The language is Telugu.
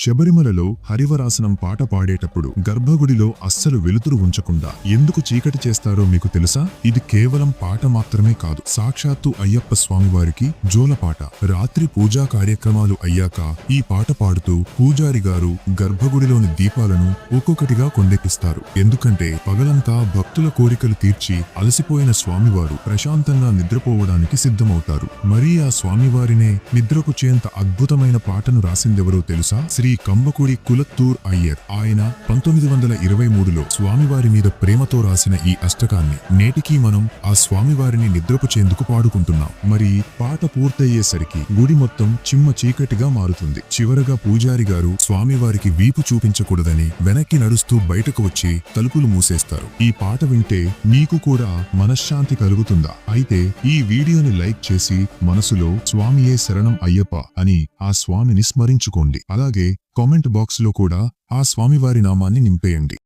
శబరిమలలో హరివరాసనం పాట పాడేటప్పుడు గర్భగుడిలో అస్సలు వెలుతురు ఉంచకుండా ఎందుకు చీకటి చేస్తారో మీకు తెలుసా? ఇది కేవలం పాట మాత్రమే కాదు, సాక్షాత్తు అయ్యప్ప స్వామివారికి జోలపాట. రాత్రి పూజా కార్యక్రమాలు అయ్యాక ఈ పాట పాడుతూ పూజారి గారు గర్భగుడిలోని దీపాలను ఒక్కొక్కటిగా కొండెక్కిస్తారు. ఎందుకంటే పగలంతా భక్తుల కోరికలు తీర్చి అలసిపోయిన స్వామివారు ప్రశాంతంగా నిద్రపోవడానికి సిద్ధమవుతారు. మరి ఆ స్వామివారినే నిద్రపుచ్చేంత అద్భుతమైన పాటను రాసిందెవరో తెలుసా? శ్రీ కంబకుడి కులత్తూర్ అయ్యర్. ఆయన 1923లో స్వామివారి మీద ప్రేమతో రాసిన ఈ అష్టకాన్ని నేటికీ మనం ఆ స్వామివారిని నిద్రపుచేందుకు పాడుకుంటున్నాం. మరి పాట పూర్తయ్యేసరికి గుడి మొత్తం చిమ్మ చీకటిగా మారుతుంది. చివరగా పూజారి గారు స్వామివారికి వీపు చూపించకూడదని వెనక్కి నడుస్తూ బయటకు వచ్చి తలుపులు మూసేస్తారు. ఈ పాట వింటే మీకు కూడా మనశ్శాంతి కలుగుతుందా? అయితే ఈ వీడియోని లైక్ చేసి మనసులో స్వామియే శరణం అయ్యప్ప అని ఆ స్వామిని స్మరించుకోండి. అలాగే కామెంట్ బాక్స్ లో కూడా ఆ స్వామివారి నామాన్ని నింపేయండి.